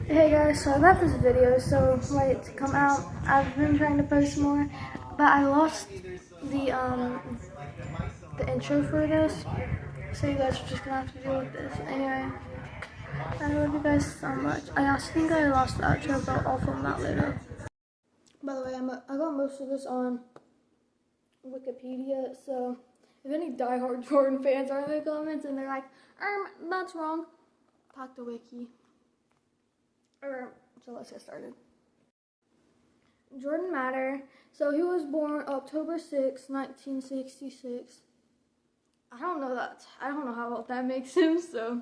Hey guys, so I left this video so late to come out. I've been trying to post more, but I lost the intro for this, so you guys are just gonna have to deal with this. Anyway, I love you guys so much. I also think I lost the outro, but I'll film that later. By the way, I got most of this on Wikipedia, so if any diehard Jordan fans are in the comments and they're like, that's wrong, talk to Wiki. So let's get started. Jordan Matter. So he was born October 6, 1966. I don't know how old that makes him, so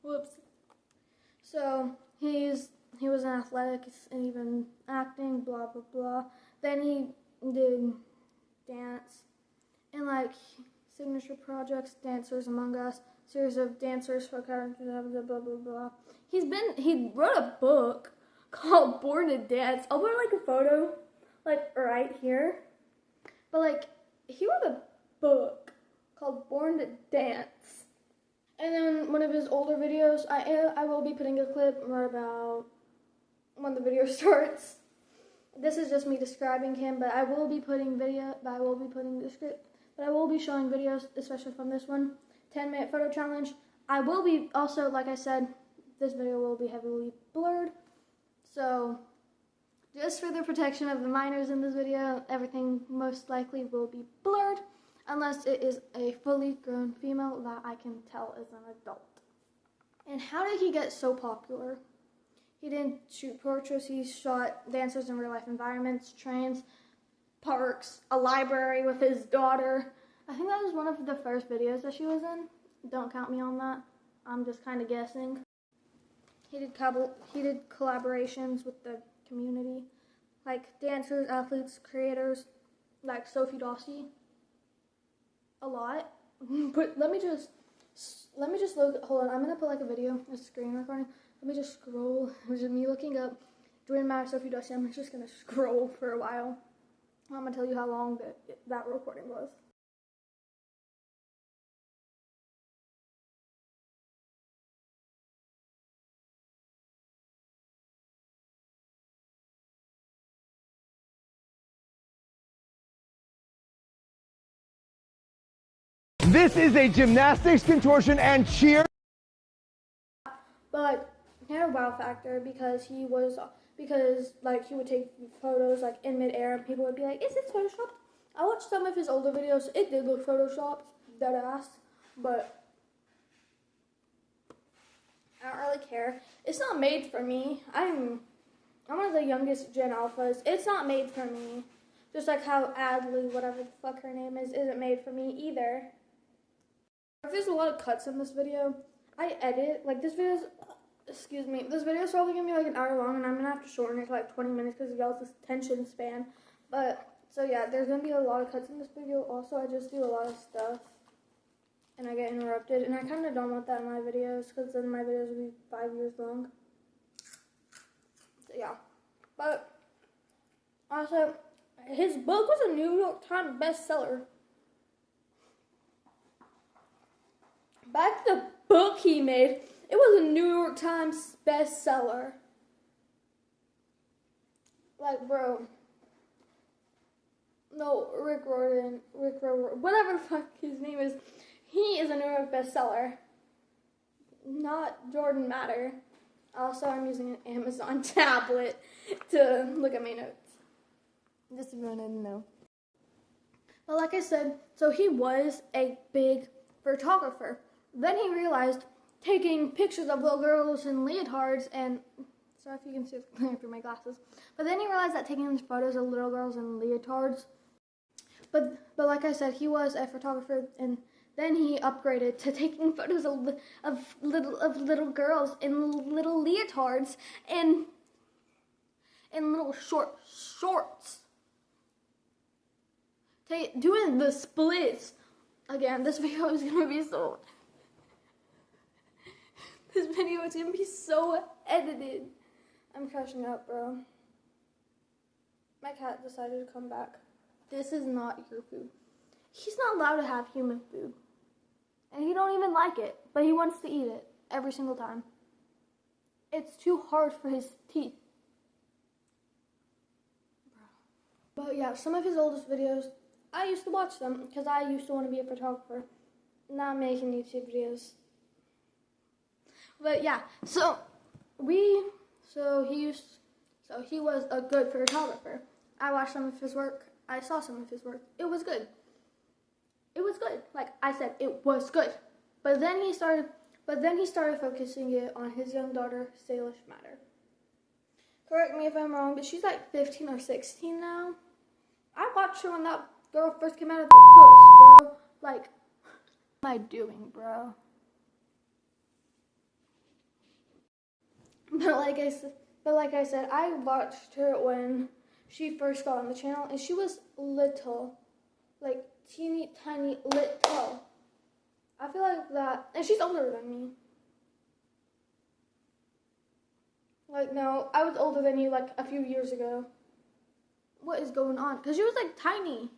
whoops. So he was in athletics and even acting, blah blah blah. Then he did dance and like signature projects, Dancers Among Us, series of dancers for characters, blah blah blah blah. He wrote a book called Born to Dance. I'll put like a photo like right here. But like he wrote a book called Born to Dance. And then one of his older videos, I will be putting a clip right about when the video starts. This is just me describing him, but I will be putting the script. But I will be showing videos, especially from this one, 10-minute photo challenge. I will be also, like I said, this video will be heavily blurred. So, just for the protection of the minors in this video, everything most likely will be blurred, unless it is a fully grown female that I can tell is an adult. And how did he get so popular? He didn't shoot portraits, he shot dancers in real life environments, trains, parks, a library with his daughter. I think that was one of the first videos that she was in. Don't count me on that. I'm just kind of guessing. He did collaborations with the community, like dancers, athletes, creators, like Sophie Dossi. A lot. But let me just look. Hold on, I'm gonna put like a video, a screen recording. Let me just scroll. It was just me looking up Jordan Matter, Sophie Dossi. I'm just gonna scroll for a while. I'm gonna tell you how long that recording was. This is a gymnastics, contortion, and cheer. But he had a wow factor because like he would take photos like in midair and people would be like, "Is this photoshopped?" I watched some of his older videos. It did look photoshopped, dead ass, but I don't really care. It's not made for me. I'm one of the youngest Gen Alphas. It's not made for me. Just like how Adley, whatever the fuck her name is, isn't made for me either. If there's a lot of cuts in this video, I edit, like this video's probably gonna be like an hour long and I'm gonna have to shorten it to like 20 minutes because of y'all's attention span. But, so yeah, there's gonna be a lot of cuts in this video. Also, I just do a lot of stuff and I get interrupted, and I kind of don't want that in my videos because then my videos will be 5 years long. So yeah, but also, his book was a New York Times bestseller. Back to the book he made, it was a New York Times bestseller. Like, bro. No, Rick Riordan, whatever the fuck his name is, he is a New York bestseller. Not Jordan Matter. Also, I'm using an Amazon tablet to look at my notes. Just if you wanted to know. But like I said, so he was a big photographer. Then he realized taking pictures of little girls in leotards and, sorry if you can see it's clear through my glasses, but then he realized that taking photos of little girls in leotards, but like I said, he was a photographer, and then he upgraded to taking photos of little girls in little leotards and in little shorts. Doing the splits. Again, this video is gonna be so. This video is gonna be so edited. I'm crashing up, bro. My cat decided to come back. This is not your food. He's not allowed to have human food. And he don't even like it, but he wants to eat it every single time. it's too hard for his teeth. But yeah, some of his oldest videos, I used to watch them because I used to want to be a photographer. Now I'm making YouTube videos. But yeah, so he was a good photographer. I watched some of his work. I saw some of his work. It was good. It was good. Like I said, it was good. But then he started focusing it on his young daughter, Salish Matter. Correct me if I'm wrong, but she's like 15 or 16 now. I watched her when that girl first came out of the puss, bro. Like, what am I doing, bro? But like I said, I watched her when she first got on the channel, and she was little, like teeny tiny little. I feel like that, and she's older than me. Like, no, I was older than you like a few years ago. What is going on? Because she was like tiny.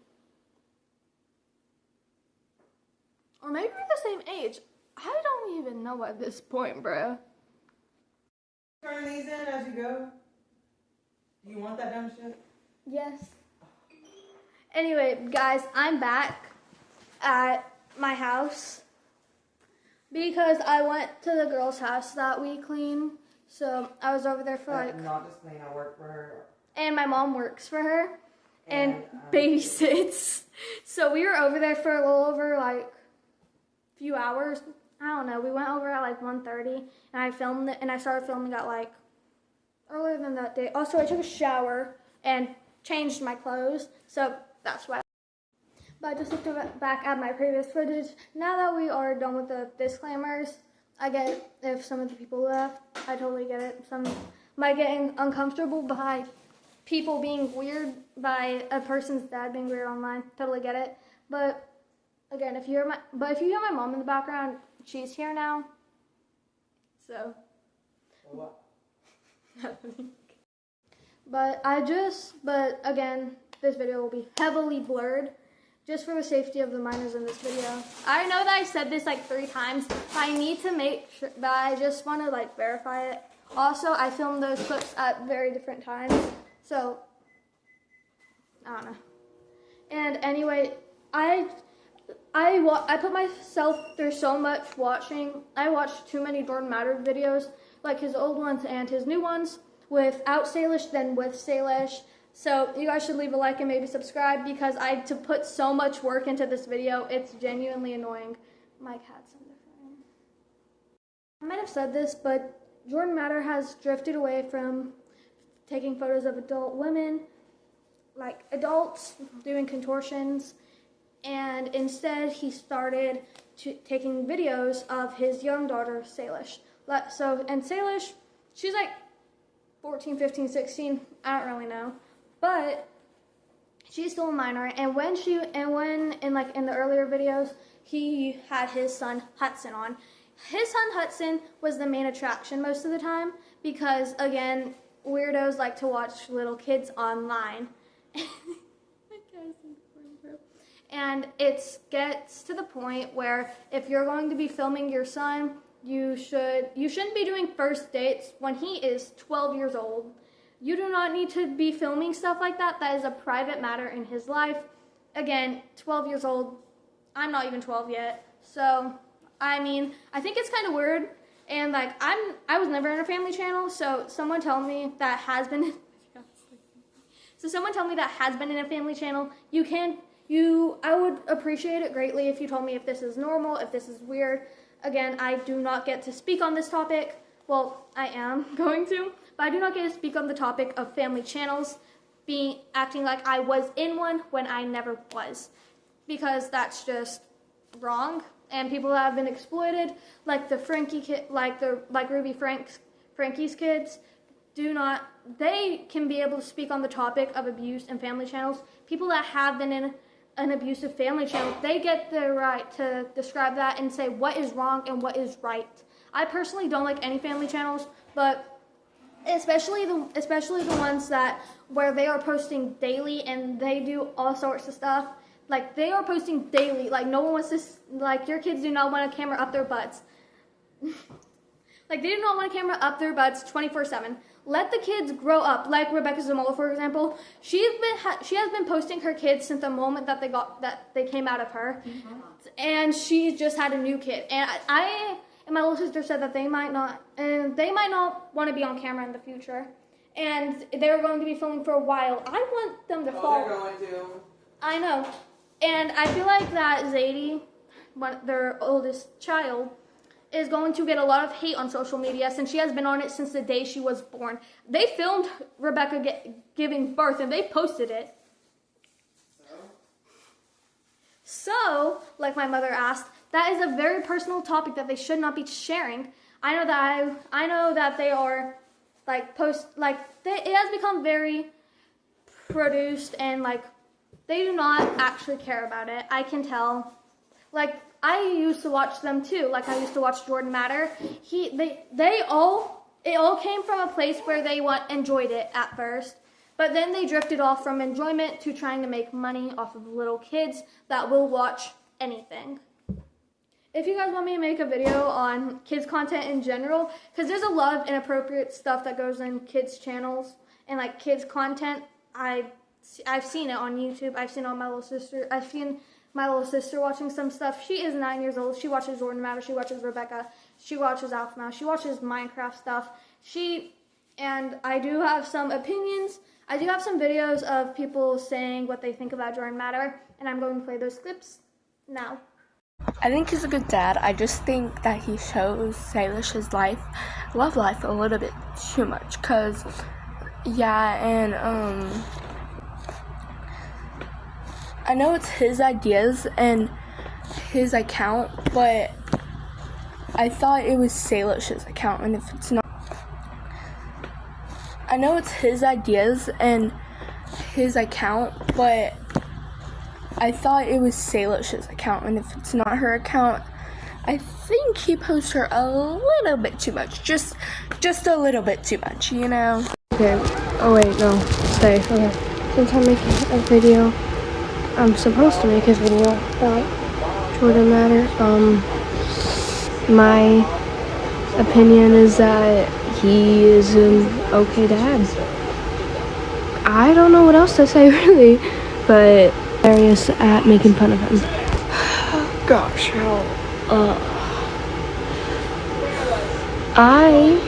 Or maybe we're the same age. I don't even know at this point, bro. Turn these in as you go. Do you want that dumb shit? Yes. Anyway, guys, I'm back at my house because I went to the girl's house that we clean. So I was over there for like... Not just clean, I work for her. And my mom works for her and babysits. So we were over there for a little over like a few hours. I don't know. We went over at like 1:30 and I filmed it, and I started filming at like earlier than that day. Also, I took a shower and changed my clothes. So that's why. But I just looked back at my previous footage. Now that we are done with the disclaimers, I get if some of the people left. I totally get it. Some might getting uncomfortable by people being weird, by a person's dad being weird online. Totally get it. But again, if you hear my mom in the background, she's here now. So. What? But again, this video will be heavily blurred just for the safety of the minors in this video. I know that I said this like 3 times, but I need to make sure that I just want to like verify it. Also, I filmed those clips at very different times, so I don't know. And anyway, I put myself through so much watching. I watched too many Jordan Matter videos, like his old ones and his new ones, without Salish, then with Salish. So you guys should leave a like and maybe subscribe, because I had to put so much work into this video. It's genuinely annoying. My cat's in the frame. I might have said this, but Jordan Matter has drifted away from taking photos of adult women, like adults doing contortions, and instead he started taking videos of his young daughter, Salish. And Salish, she's like 14, 15, 16, I don't really know, but she's still a minor. And when in the earlier videos, he had his son Hudson on. His son Hudson was the main attraction most of the time, because again, weirdos like to watch little kids online. And it gets to the point where if you're going to be filming your son, you shouldn't be doing first dates when he is 12 years old. You do not need to be filming stuff like that. That is a private matter in his life. Again, 12 years old. I'm not even 12 yet. So, I mean, I think it's kind of weird. And like, I was never in a family channel, so someone tell me that has been in a family channel, I would appreciate it greatly if you told me if this is normal, if this is weird. Again, I do not get to speak on this topic. Well, I am going to, but I do not get to speak on the topic of family channels acting like I was in one when I never was, because that's just wrong. And people that have been exploited, like the Frankie kid, like Ruby Frankie's kids, they can be able to speak on the topic of abuse and family channels. People that have been in an abusive family channel, they get the right to describe that and say what is wrong and what is right. I personally don't like any family channels, but especially the ones where they are posting daily and they do all sorts of stuff. Like, they are posting daily. Like, no one wants to, like, your kids do not want a camera up their butts. Like, they do not want a camera up their butts 24/7. Let the kids grow up. Like Rebecca Zamola, for example, she has been posting her kids since the moment that they came out of her, and she just had a new kid. And I and my little sister said that they might not want to be on camera in the future, and they're going to be filming for a while. I want them to fall. They're going to. I know, and I feel like that Zadie, their oldest child, is going to get a lot of hate on social media since she has been on it since the day she was born. They filmed Rebecca giving birth and they posted it. So, like my mother asked, that is a very personal topic that they should not be sharing. I know that they are it has become very produced and like they do not actually care about it. I can tell. Like, I used to watch them too. Like, I used to watch Jordan Matter. It all came from a place where they enjoyed it at first, but then they drifted off from enjoyment to trying to make money off of little kids that will watch anything. If you guys want me to make a video on kids content in general, because there's a lot of inappropriate stuff that goes in kids channels and like kids content, I've seen it on YouTube. I've seen it on my little sister. I've seen my little sister watching some stuff. She is 9 years old. She watches Jordan Matter. She watches Rebecca. She watches Alpha Mouse. She watches Minecraft stuff. And I do have some opinions. I do have some videos of people saying what they think about Jordan Matter, and I'm going to play those clips now. I think he's a good dad. I just think that he shows Salish's love life a little bit too much. Cause, yeah, and I know it's his ideas and his account, but I thought it was Salish's account, and if it's not, I know it's his ideas and his account, but I thought it was Salish's account, and if it's not her account, I think he posts her a little bit too much, just a little bit too much, you know? Okay, oh wait, no, stay, okay. Since I'm making a video, I'm supposed to make a video about Jordan Matter. My opinion is that he is an okay dad. I don't know what else to say really, but hilarious at making fun of him. Gosh, I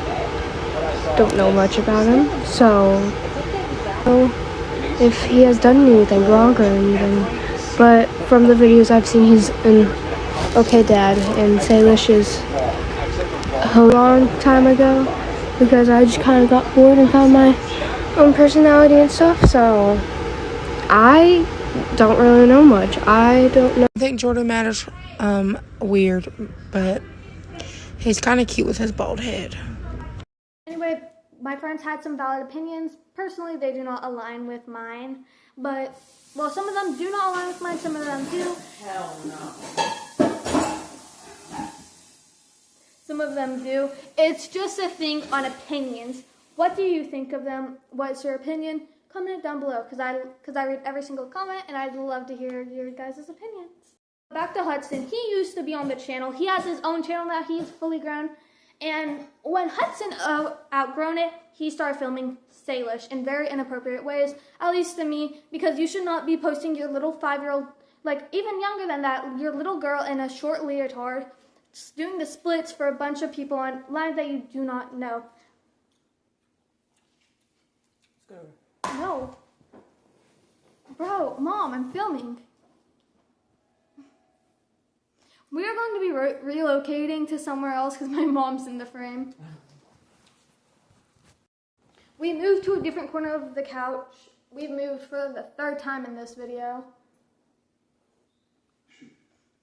don't know much about him, so if he has done anything wrong or anything, but from the videos I've seen, he's an okay dad, and Salish is a long time ago, because I just kind of got bored and found my own personality and stuff, so I don't really know much. I don't know. I think Jordan Matter's weird, but he's kind of cute with his bald head. Anyway, my friends had some valid opinions. Personally, they do not align with mine, but, well, some of them do not align with mine, some of them do. Hell no. Some of them do. It's just a thing on opinions. What do you think of them? What's your opinion? Comment it down below, because I read every single comment, and I'd love to hear your guys' opinions. Back to Hudson. He used to be on the channel. He has his own channel now. He's fully grown. And when Hudson outgrown it, he started filming Salish in very inappropriate ways, at least to me, because you should not be posting your little 5-year-old, like even younger than that, your little girl in a short leotard, doing the splits for a bunch of people online that you do not know. Let's go. No. Bro, Mom, I'm filming. We are going to be relocating to somewhere else because my mom's in the frame. We moved to a different corner of the couch. We've moved for the 3rd time in this video.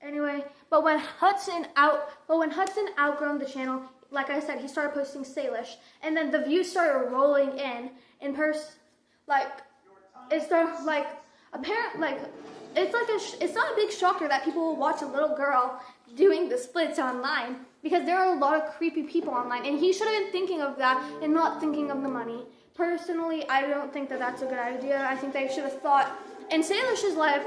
Anyway, but when Hudson outgrown the channel, like I said, he started posting Salish, and then the views started rolling in person. Like, it started like it's not a big shocker that people will watch a little girl doing the splits online, because there are a lot of creepy people online, and he should have been thinking of that and not thinking of the money. Personally, I don't think that that's a good idea. I think they should have thought in Salish's life.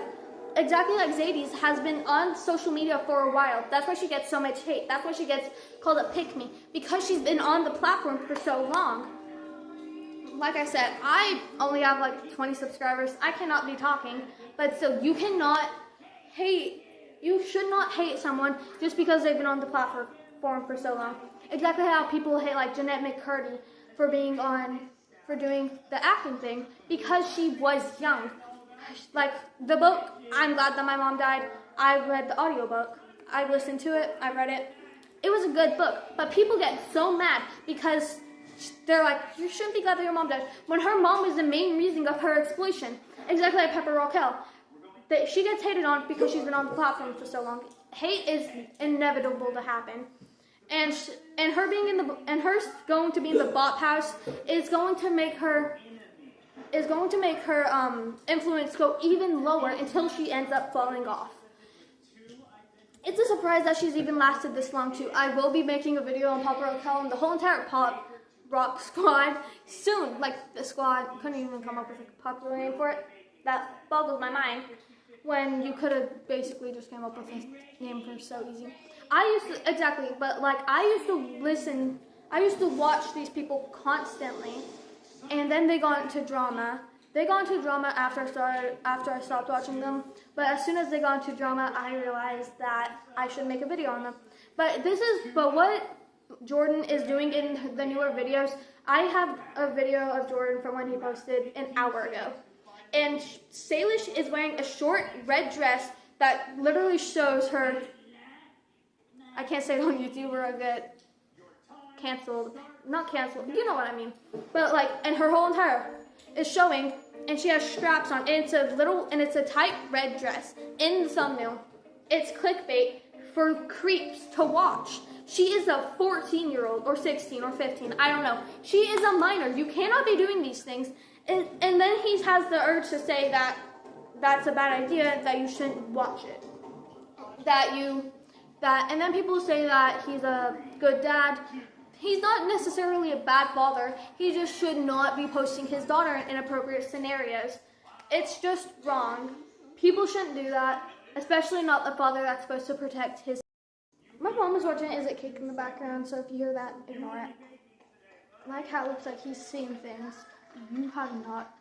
exactly like Zadie's, has been on social media for a while. That's why she gets so much hate. That's why she gets called a pick-me, because she's been on the platform for so long. Like I said, I only have like 20 subscribers. I cannot be talking, but still, you should not hate someone just because they've been on the platform for so long. Exactly how people hate like Jeanette McCurdy for doing the acting thing because she was young. Like the book, I'm glad that my mom died. I read the audiobook. I listened to it. I read it. It was a good book, but people get so mad because they're like, you shouldn't be glad that your mom died, when her mom was the main reason of her exploitation. Exactly like Pepper Raquel. She gets hated on because she's been on the platform for so long. Hate is inevitable to happen. And her going to be in the bot house is going to make her influence go even lower until she ends up falling off. It's a surprise that she's even lasted this long too. I will be making a video on Pop Raquel and the whole entire Pop Rock squad soon. Like the squad couldn't even come up with a popular name for it. That boggles my mind when you could have basically just came up with a name for so easy. I used to watch these people constantly, and then they got into drama. They got into drama after I stopped watching them. But as soon as they got into drama, I realized that I should make a video on them. But what Jordan is doing in the newer videos, I have a video of Jordan from when he posted an hour ago. And Salish is wearing a short red dress that literally shows her, I can't say it on YouTube or I get canceled. Not canceled, you know what I mean. But and her whole entire is showing, and she has straps on, and it's a tight red dress in the thumbnail. It's clickbait for creeps to watch. She is a 14-year-old or 16 or 15, I don't know. She is a minor. You cannot be doing these things. And then he has the urge to say that that's a bad idea, that you shouldn't watch it. And then people say that he's a good dad. He's not necessarily a bad father. He just should not be posting his daughter in inappropriate scenarios. It's just wrong. People shouldn't do that, especially not the father that's supposed to protect his. My mom is watching Is It Cake in the background, so if you hear that, ignore it. My cat looks like he's seeing things. You have not.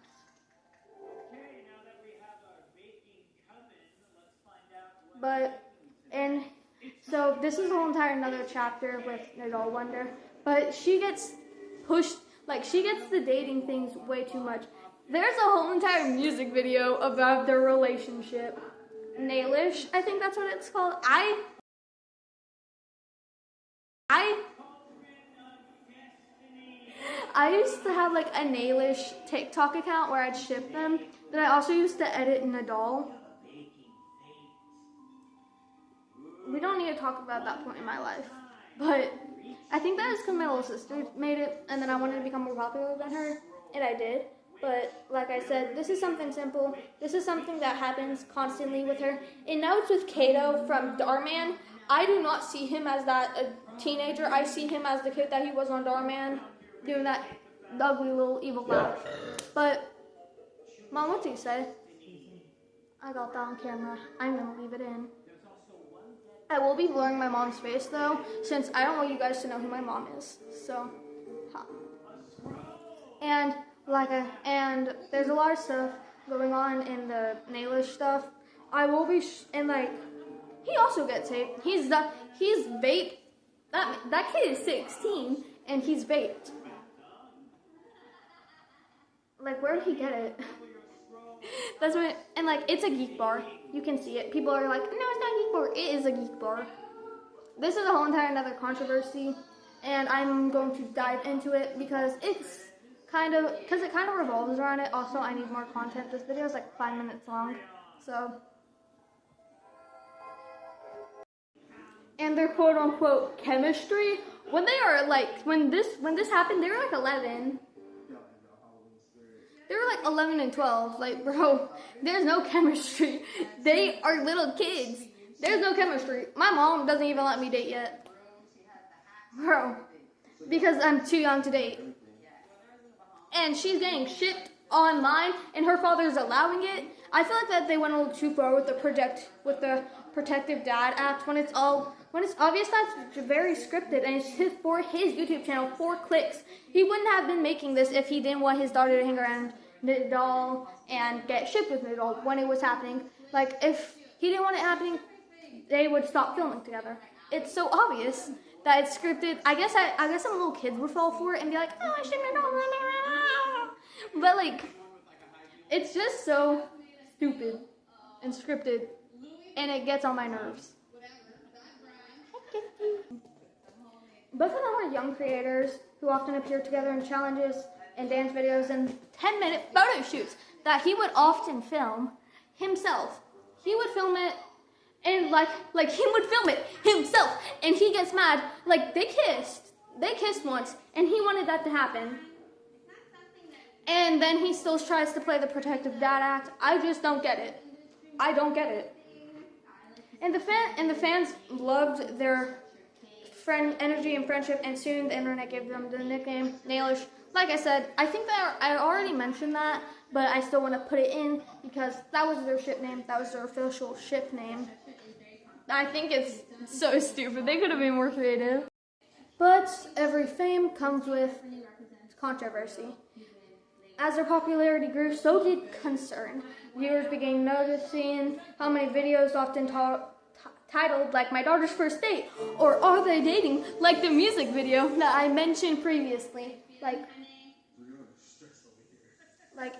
So this is a whole entire another chapter with Nadal Wonder. But she gets pushed, she gets the dating things way too much. There's a whole entire music video about their relationship. Nailish, I think that's what it's called. I used to have a Nailish TikTok account where I'd ship them. Then I also used to edit Nadal. We don't need to talk about that point in my life. But I think that is because my little sister made it, and then I wanted to become more popular than her, and I did. But like I said, this is something simple. This is something that happens constantly with her. And now it's with Kato from Darman. I do not see him as a teenager. I see him as the kid that he was on Darman, doing that ugly little evil laugh. But, Mom, what do you say? I got that on camera. I'm going to leave it in. I will be blurring my mom's face, though, since I don't want you guys to know who my mom is. So, And there's a lot of stuff going on in the Nailish stuff. I will be, he also gets hate. He's vaped. That kid is 16, and he's vaped. Where did he get it? That's what, it's a geek bar. You can see it. People are like, no, it's not a geek bar. It is a geek bar. This is a whole entire another controversy, and I'm going to dive into it because it kind of revolves around it. Also, I need more content. This video is 5 minutes long, so. And their quote unquote chemistry, when they are when this happened, they were 11. They were 11 and 12. Bro, there's no chemistry. They are little kids. There's no chemistry. My mom doesn't even let me date yet. Bro, because I'm too young to date. And she's getting shipped online, and her father's allowing it. I feel like that they went a little too far with the Protective Dad Act when it's obvious that it's very scripted and it's for his YouTube channel for clicks. He wouldn't have been making this if he didn't want his daughter to hang around Nadal and get shipped with Nadal when it was happening. Like, if he didn't want it happening, they would stop filming together. It's so obvious that it's scripted. I guess some little kids would fall for it and be like, oh, I shouldn't have. But like, it's just so stupid and scripted, and it gets on my nerves. Both of them are young creators who often appear together in challenges and dance videos and 10-minute photo shoots that he would often film himself. He would film it, and like he would film it himself, and he gets mad. Like, they kissed once, and he wanted that to happen. And then he still tries to play the Protective Dad Act. I just don't get it. I don't get it. And the fans loved their energy and friendship, and soon the internet gave them the nickname Nailish. Like I said, I think that I already mentioned that, but I still want to put it in because that was their ship name. That was their official ship name. I think it's so stupid. They could have been more creative. But every fame comes with controversy. As their popularity grew, so did concern. Viewers began noticing how many videos often titled, like My Daughter's First Date, or Are They Dating, like the music video that I mentioned previously. Like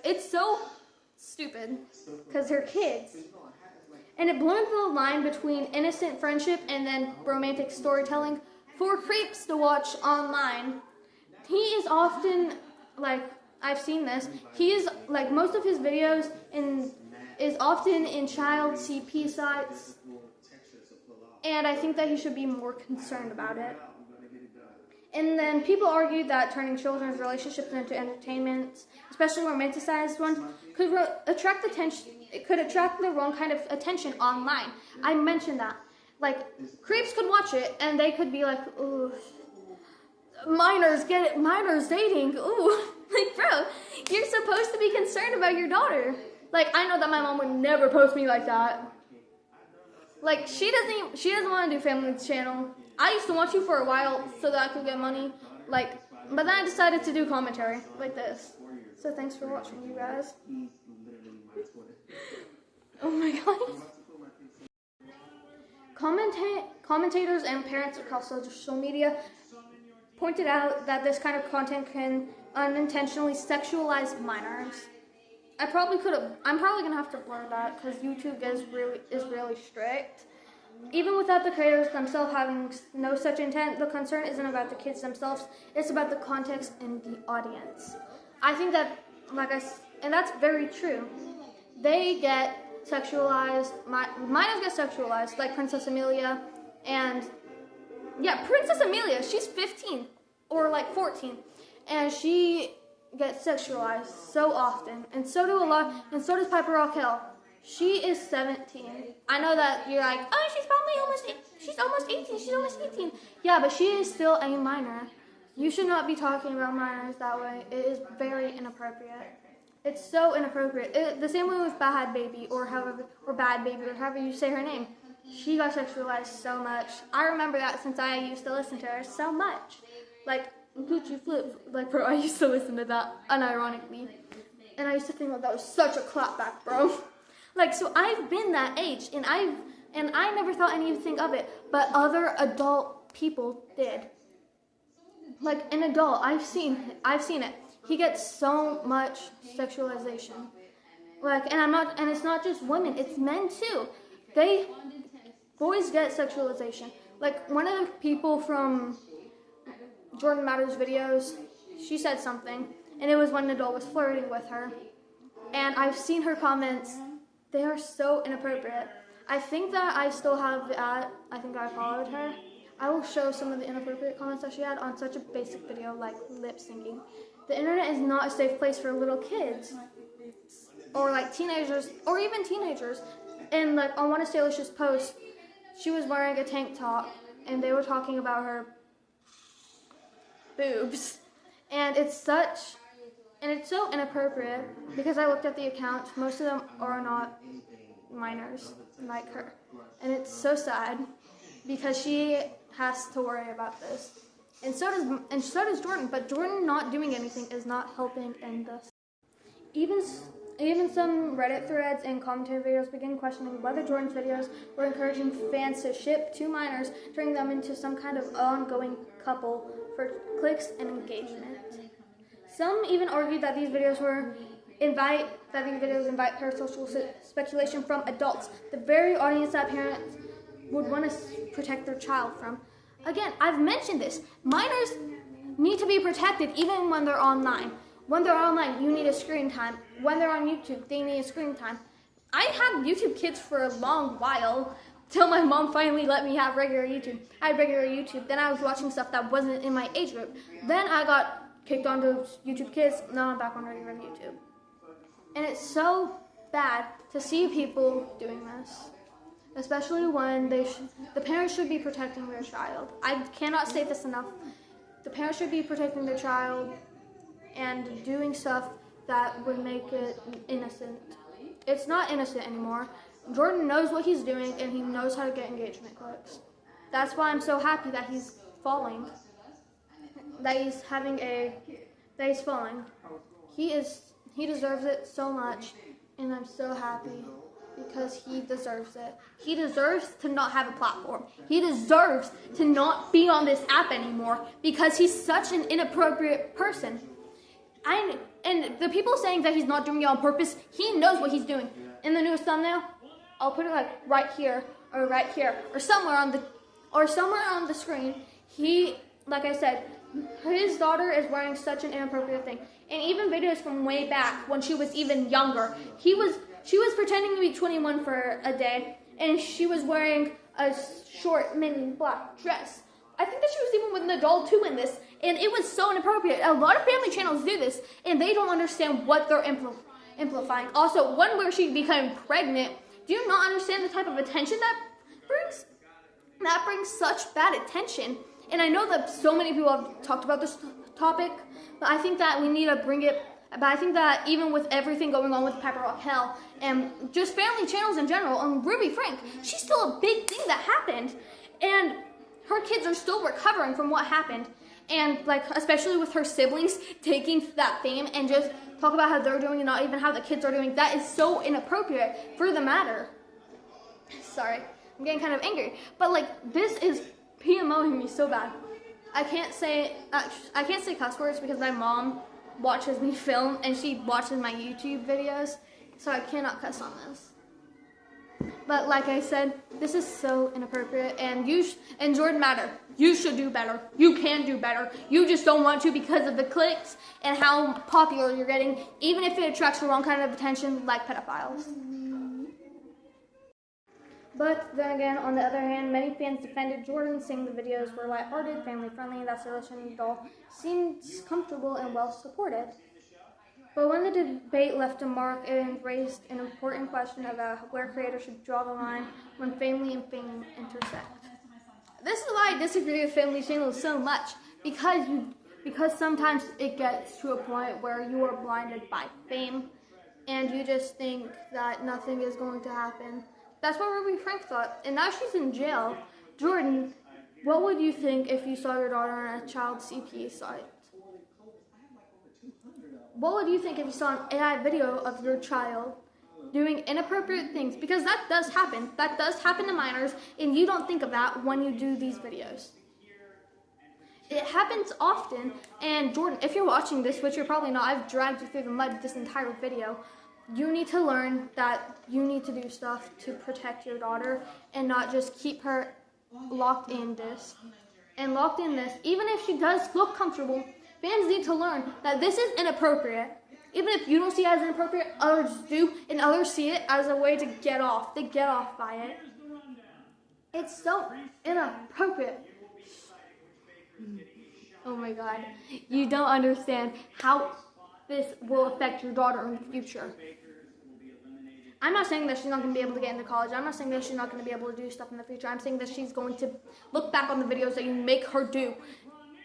it's so stupid, because they're kids. And it blurs the line between innocent friendship and then romantic storytelling for creeps to watch online. He is often, like, I've seen this, he is, like, most of his videos is often in child CP sites, and I think that he should be more concerned about it. And then people argue that turning children's relationships into entertainment, especially romanticized ones, could attract attention. It could attract the wrong kind of attention online. I mentioned that. Like, creeps could watch it and they could be like, ooh, minors dating. Ooh, like, bro, you're supposed to be concerned about your daughter. Like, I know that my mom would never post me like that. Like, she doesn't want to do Family's Channel. I used to watch you for a while so that I could get money. Like, but then I decided to do commentary like this. So thanks for watching, you guys. Oh my god. Commentators and parents across social media pointed out that this kind of content can unintentionally sexualize minors. I'm probably gonna have to blur that because YouTube is really strict. Even without the creators themselves having no such intent, the concern isn't about the kids themselves, it's about the context and the audience. I think that, and that's very true. They get sexualized, minors get sexualized, like Princess Amelia, and yeah, Princess Amelia, she's 15, or like 14, and she gets sexualized so often, and so does Piper Raquel. She is 17. I know that you're like, oh, she's almost 18. Yeah, but she is still a minor. You should not be talking about minors that way. It is very inappropriate. It's so inappropriate. The same way with Bad Baby, or Bad Baby, or however you say her name. She got sexualized so much. I remember that since I used to listen to her so much. Like, Gucci Flip, like, bro, I used to listen to that unironically. And I used to think that was such a clapback, bro. Like, so I've been that age, and I never thought anything of it, but other adult people did. Like, an adult, I've seen it. He gets so much sexualization. Like, and it's not just women, it's men too. Boys get sexualization. Like, one of the people from Jordan Matters videos, she said something, and it was when Nadal was flirting with her. And I've seen her comments. They are so inappropriate. I think that I still have that. I think I followed her. I will show some of the inappropriate comments that she had on such a basic video like lip syncing. The internet is not a safe place for little kids or like teenagers or even teenagers. And like on one of Stylish's posts, she was wearing a tank top and they were talking about her boobs. And it's such And it's so inappropriate because I looked at the accounts. Most of them are not minors like her. And it's so sad because she has to worry about this. And so does Jordan, but Jordan not doing anything is not helping end this. Even some Reddit threads and commentary videos begin questioning whether Jordan's videos were encouraging fans to ship two minors, turning them into some kind of ongoing couple for clicks and engagement. Some even argued that these videos invite parasocial speculation from adults, the very audience that parents would want to protect their child from. Again, I've mentioned this. Minors need to be protected even when they're online. When they're online, you need a screen time. When they're on YouTube, they need a screen time. I had YouTube Kids for a long while, till my mom finally let me have regular YouTube. I had regular YouTube, then I was watching stuff that wasn't in my age group. Then I got kicked onto YouTube Kids, now I'm back on regular YouTube. And it's so bad to see people doing this, especially when the parents should be protecting their child. I cannot say this enough. The parents should be protecting their child and doing stuff that would make it innocent. It's not innocent anymore. Jordan knows what he's doing and he knows how to get engagement clicks. That's why I'm so happy that he's falling. That he's falling. He deserves it so much, and I'm so happy because he deserves it. He deserves to not have a platform. He deserves to not be on this app anymore because he's such an inappropriate person. And the people saying that he's not doing it on purpose, he knows what he's doing. In the newest thumbnail, I'll put it like right here, or somewhere on the screen. He, like I said, his daughter is wearing such an inappropriate thing. And even videos from way back when she was even younger, she was pretending to be 21 for a day, and she was wearing a short mini black dress. I think that she was even with an adult too in this, and it was so inappropriate. A lot of family channels do this, and they don't understand what they're amplifying. Also, one where she became pregnant. Do you not understand the type of attention that brings? That brings such bad attention. And I know that so many people have talked about this topic, but I think that we need to bring it. But I think that even with everything going on with Piper Raquel and just family channels in general, and Ruby Frank, she's still a big thing that happened, and her kids are still recovering from what happened. And like, especially with her siblings taking that fame and just talk about how they're doing and not even how the kids are doing, that is so inappropriate for the matter. Sorry, I'm getting kind of angry, but like, this is PMOing me so bad. I can't say cuss words because my mom watches me film and she watches my YouTube videos, so I cannot cuss on this. But like I said, this is so inappropriate, and and Jordan Matter, you should do better. You can do better. You just don't want to because of the clicks and how popular you're getting, even if it attracts the wrong kind of attention like pedophiles. But then again, on the other hand, many fans defended Jordan, saying the videos were lighthearted, family-friendly, and that Celestian doll seemed comfortable and well-supported. But when the debate left a mark, it raised an important question about where creators should draw the line when family and fame intersect. This is why I disagree with family channels so much, because sometimes it gets to a point where you are blinded by fame, and you just think that nothing is going to happen. That's what Ruby Frank thought, and now she's in jail. Jordan, what would you think if you saw your daughter on a child CP site? What would you think if you saw an AI video of your child doing inappropriate things? Because that does happen. That does happen to minors, and you don't think of that when you do these videos. It happens often, and Jordan, if you're watching this, which you're probably not, I've dragged you through the mud this entire video, you need to learn that you need to do stuff to protect your daughter and not just keep her locked in this. And locked in this, even if she does look comfortable, fans need to learn that this is inappropriate. Even if you don't see it as inappropriate, others do, and others see it as a way to get off. They get off by it. It's so inappropriate. Oh my God. You don't understand how this will affect your daughter in the future. I'm not saying that she's not going to be able to get into college. I'm not saying that she's not going to be able to do stuff in the future. I'm saying that she's going to look back on the videos that you make her do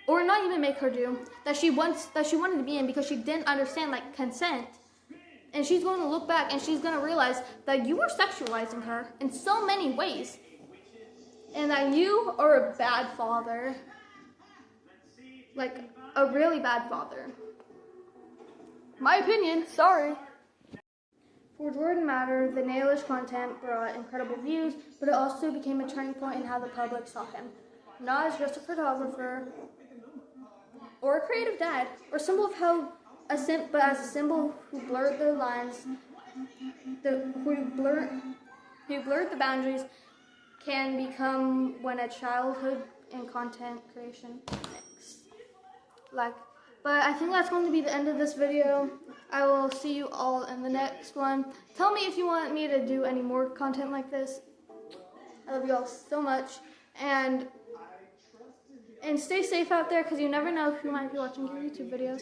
or not even make her do, that she wanted to be in because she didn't understand like consent. And she's going to look back and she's going to realize that you are sexualizing her in so many ways. And that you are a bad father. Like, a really bad father. My opinion, sorry. For Jordan Matter, the Nailish content brought incredible views, but it also became a turning point in how the public saw him. Not as just a photographer, or a creative dad, or symbol of how but as a symbol who blurred the lines, who blurred the boundaries can become when a childhood and content creation mix. But I think that's going to be the end of this video. I will see you all in the next one. Tell me if you want me to do any more content like this. I love you all so much. And stay safe out there because you never know who might be watching your YouTube videos.